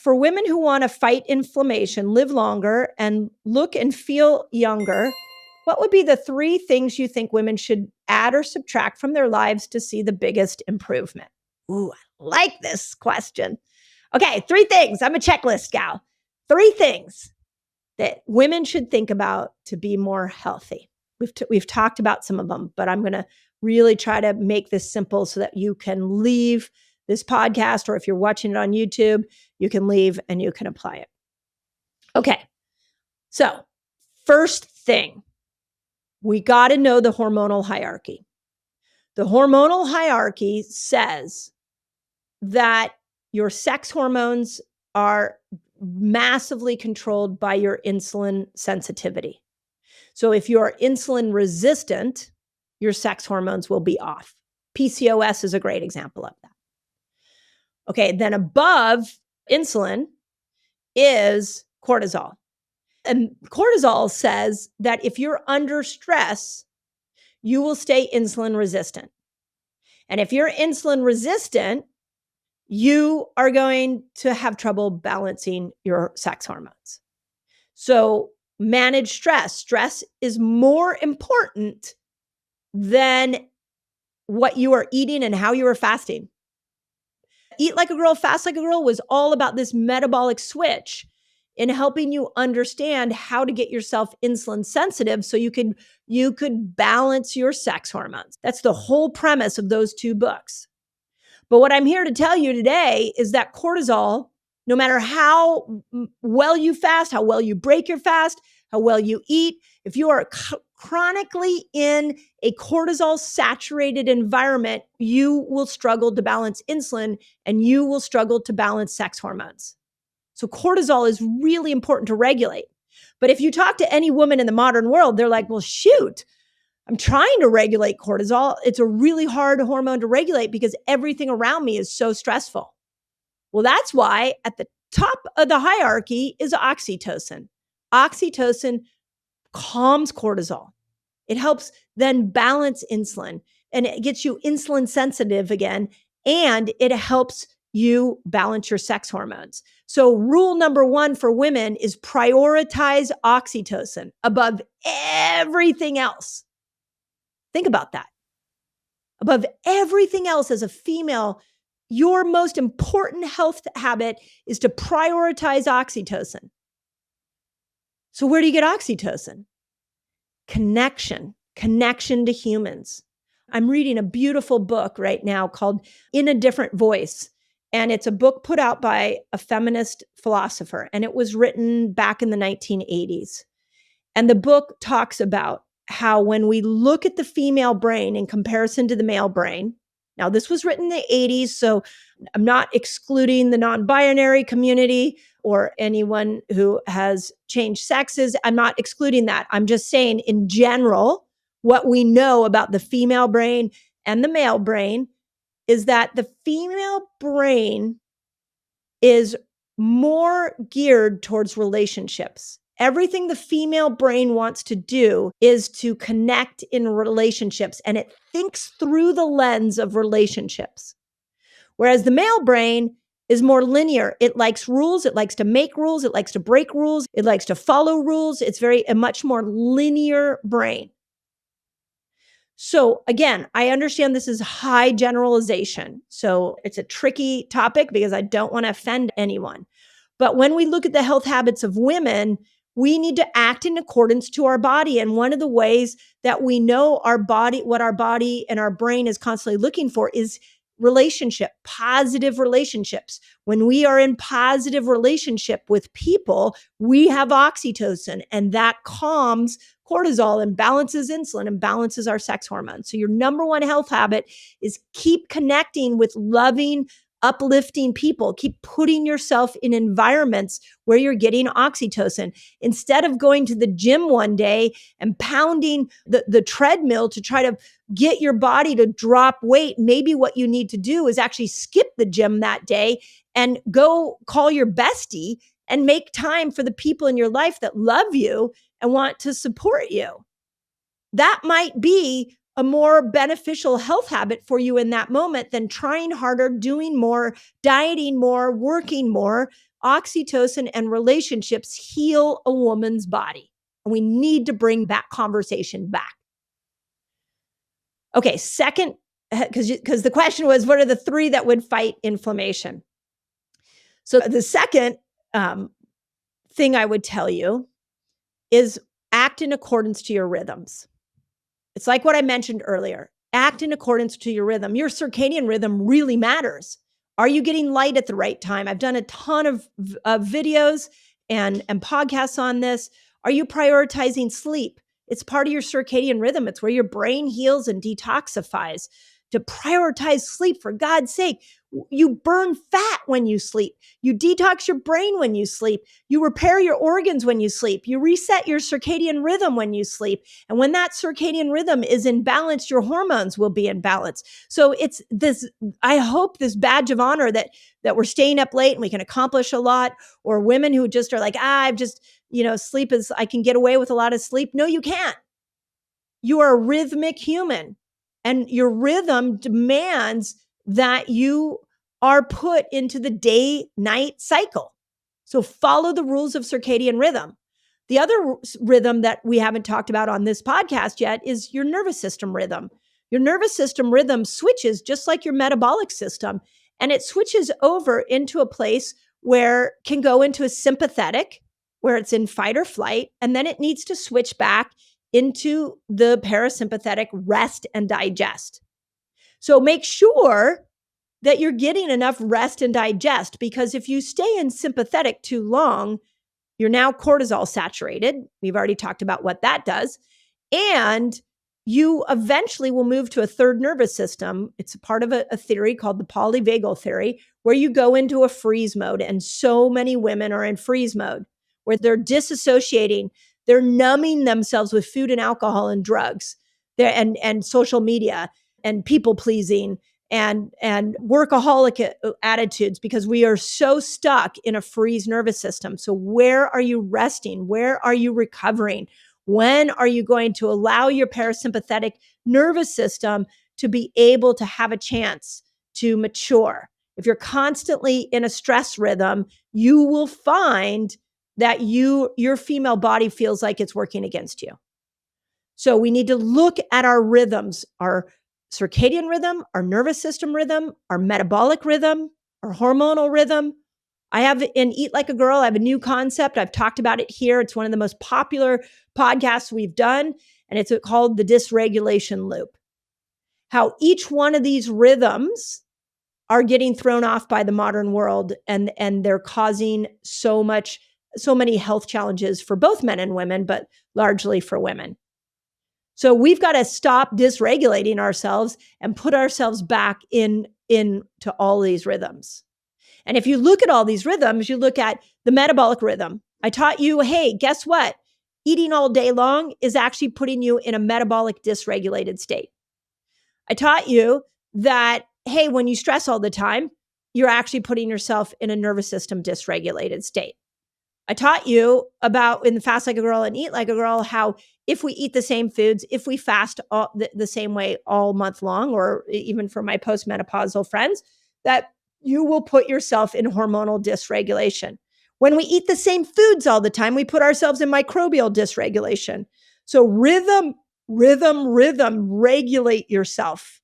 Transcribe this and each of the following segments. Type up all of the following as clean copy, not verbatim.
for women who want to fight inflammation, live longer, and look and feel younger, what would be the 3 things you think women should add or subtract from their lives to see the biggest improvement? Ooh, I like this question. Okay, 3 things. I'm a checklist gal. 3 things that women should think about to be more healthy. We've talked about some of them, but I'm going to really try to make this simple so that you can leave this podcast, or if you're watching it on YouTube, you can leave and you can apply it. Okay. So, first thing, we got to know the hormonal hierarchy. The hormonal hierarchy says that your sex hormones are massively controlled by your insulin sensitivity. So if you're insulin resistant, your sex hormones will be off. PCOS is a great example of that. Okay, then above insulin is cortisol. And cortisol says that if you're under stress, you will stay insulin resistant. And if you're insulin resistant, you are going to have trouble balancing your sex hormones. So manage stress. Stress is more important than what you are eating and how you are fasting. Eat Like a Girl, Fast Like a Girl was all about this metabolic switch in helping you understand how to get yourself insulin sensitive so you could balance your sex hormones. That's the whole premise of those 2 books. But what I'm here to tell you today is that cortisol, no matter how well you fast, how well you break your fast, how well you eat, if you are chronically in a cortisol saturated environment, you will struggle to balance insulin and you will struggle to balance sex hormones. So cortisol is really important to regulate. But if you talk to any woman in the modern world, they're like, well, shoot, I'm trying to regulate cortisol. It's a really hard hormone to regulate because everything around me is so stressful. Well, that's why at the top of the hierarchy is oxytocin. Oxytocin calms cortisol. It helps then balance insulin and it gets you insulin sensitive again, and it helps you balance your sex hormones. So rule number 1 for women is prioritize oxytocin above everything else. Think about that. Above everything else as a female, your most important health habit is to prioritize oxytocin. So where do you get oxytocin? Connection to humans. I'm reading a beautiful book right now called In a Different Voice. And it's a book put out by a feminist philosopher. And it was written back in the 1980s. And the book talks about how when we look at the female brain in comparison to the male brain, now this was written in the 80s, so I'm not excluding the non-binary community or anyone who has changed sexes. I'm not excluding that. I'm just saying in general, what we know about the female brain and the male brain is that the female brain is more geared towards relationships. Everything the female brain wants to do is to connect in relationships, and it thinks through the lens of relationships. Whereas the male brain is more linear. It likes rules. It likes to make rules. It likes to break rules. It likes to follow rules. It's a much more linear brain. So again, I understand this is high generalization. So it's a tricky topic because I don't want to offend anyone. But when we look at the health habits of women, we need to act in accordance to our body. And one of the ways that we know our body, what our body and our brain is constantly looking for is positive relationships. When we are in positive relationship with people, we have oxytocin, and that calms cortisol and balances insulin and balances our sex hormones. So your number 1 health habit is keep connecting with loving, uplifting people. Keep putting yourself in environments where you're getting oxytocin. Instead of going to the gym one day and pounding the treadmill to try to get your body to drop weight, maybe what you need to do is actually skip the gym that day and go call your bestie and make time for the people in your life that love you and want to support you. That might be a more beneficial health habit for you in that moment than trying harder, doing more, dieting more, working more oxytocin and relationships heal a woman's body. And we need to bring that conversation back. Okay, second, because the question was, what are the three that would fight inflammation? So the second thing I would tell you is act in accordance to your rhythms. It's like what I mentioned earlier. Act in accordance to your rhythm. Your circadian rhythm really matters. Are you getting light at the right time? I've done a ton of videos and podcasts on this. Are you prioritizing sleep? It's part of your circadian rhythm. It's where your brain heals and detoxifies. To prioritize sleep, for God's sake, you burn fat when you sleep. You detox your brain when you sleep. You repair your organs when you sleep. You reset your circadian rhythm when you sleep. And when that circadian rhythm is in balance, your hormones will be in balance. So it's this, I hope this badge of honor that we're staying up late and we can accomplish a lot, or women who just are like, I've just, sleep is, I can get away with a lot of sleep. No, you can't. You are a rhythmic human, and your rhythm demands that you are put into the day-night cycle. So follow the rules of circadian rhythm. The other rhythm that we haven't talked about on this podcast yet is your nervous system rhythm. Your nervous system rhythm switches just like your metabolic system, and it switches over into a place where it can go into a sympathetic, where it's in fight or flight, and then it needs to switch back into the parasympathetic rest and digest. So make sure that you're getting enough rest and digest, because if you stay in sympathetic too long, you're now cortisol saturated. We've already talked about what that does. And you eventually will move to a third nervous system. It's a part of a theory called the polyvagal theory, where you go into a freeze mode. And so many women are in freeze mode, where they're disassociating. They're numbing themselves with food and alcohol and drugs, and social media and people pleasing and workaholic attitudes, because we are so stuck in a freeze nervous system. So where are you resting? Where are you recovering? When are you going to allow your parasympathetic nervous system to be able to have a chance to mature? If you're constantly in a stress rhythm, you will find that your female body feels like it's working against you. So we need to look at our rhythms, our circadian rhythm, our nervous system rhythm, our metabolic rhythm, our hormonal rhythm. I have in Eat Like a Girl, I have a new concept. I've talked about it here. It's one of the most popular podcasts we've done, and it's called the dysregulation loop. How each one of these rhythms are getting thrown off by the modern world, and they're causing so many health challenges for both men and women, but largely for women. So we've got to stop dysregulating ourselves and put ourselves back into all these rhythms. And if you look at all these rhythms, you look at the metabolic rhythm. I taught you, hey, guess what? Eating all day long is actually putting you in a metabolic dysregulated state. I taught you that, hey, when you stress all the time, you're actually putting yourself in a nervous system dysregulated state. I taught you about in the Fast Like a Girl and Eat Like a Girl, how if we eat the same foods, if we fast the same way all month long, or even for my postmenopausal friends, that you will put yourself in hormonal dysregulation. When we eat the same foods all the time, we put ourselves in microbial dysregulation. So rhythm, regulate yourself.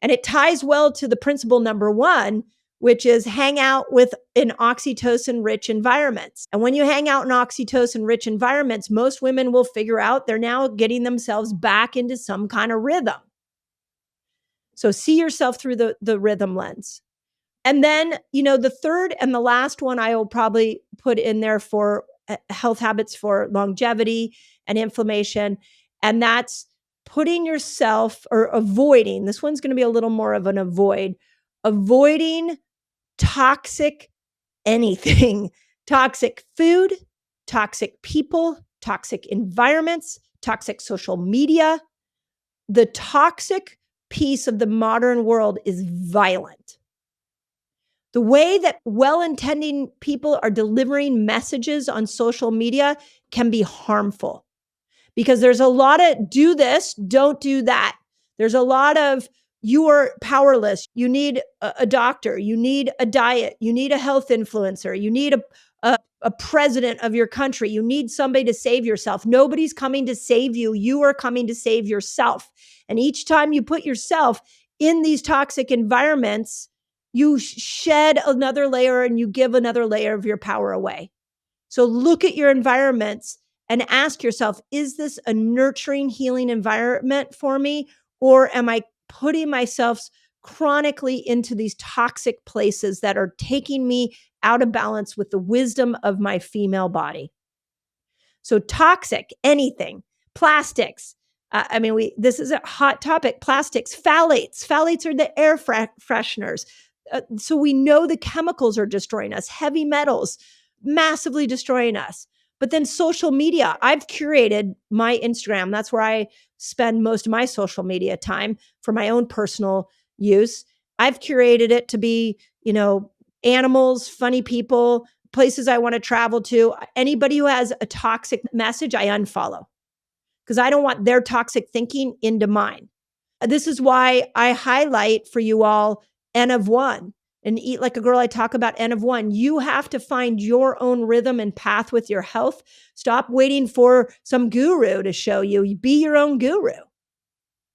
And it ties well to the principle number one, which is hang out in oxytocin-rich environments. And when you hang out in oxytocin-rich environments, most women will figure out they're now getting themselves back into some kind of rhythm. So see yourself through the rhythm lens. And then, the third and the last one I will probably put in there for health habits for longevity and inflammation, and that's putting yourself, or avoiding, this one's going to be a little more of an avoiding toxic anything, toxic food, toxic people, toxic environments, toxic social media. The toxic piece of the modern world is violent. The way that well-intending people are delivering messages on social media can be harmful, because there's a lot of do this, don't do that. There's a lot of You are powerless. You need a doctor. You need a diet. You need a health influencer. You need a president of your country. You need somebody to save yourself. Nobody's coming to save you. You are coming to save yourself. And each time you put yourself in these toxic environments, you shed another layer and you give another layer of your power away. So look at your environments and ask yourself, is this a nurturing, healing environment for me? Or am I putting myself chronically into these toxic places that are taking me out of balance with the wisdom of my female body? So toxic, anything, plastics. This is a hot topic. Plastics, phthalates. Phthalates are the air fresheners. So we know the chemicals are destroying us. Heavy metals, massively destroying us. But then social media, I've curated my Instagram. That's where I spend most of my social media time for my own personal use. I've curated it to be, animals, funny people, places I want to travel to. Anybody who has a toxic message, I unfollow because I don't want their toxic thinking into mine. This is why I highlight for you all N of one and Eat Like a Girl. I talk about N of one. You have to find your own rhythm and path with your health. Stop waiting for some guru to show you. Be your own guru.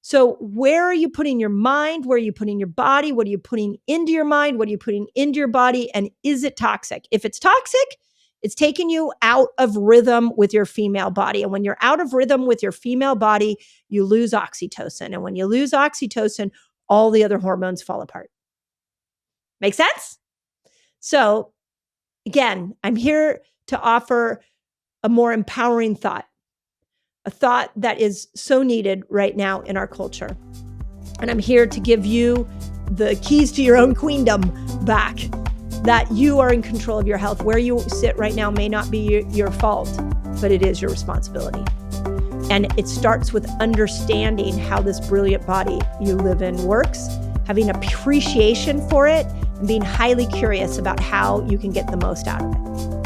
So where are you putting your mind? Where are you putting your body? What are you putting into your mind? What are you putting into your body? And is it toxic? If it's toxic, it's taking you out of rhythm with your female body. And when you're out of rhythm with your female body, you lose oxytocin. And when you lose oxytocin, all the other hormones fall apart. Make sense? So again, I'm here to offer a more empowering thought, a thought that is so needed right now in our culture. And I'm here to give you the keys to your own queendom back, that you are in control of your health. Where you sit right now may not be your fault, but it is your responsibility. And it starts with understanding how this brilliant body you live in works, having appreciation for it, and being highly curious about how you can get the most out of it.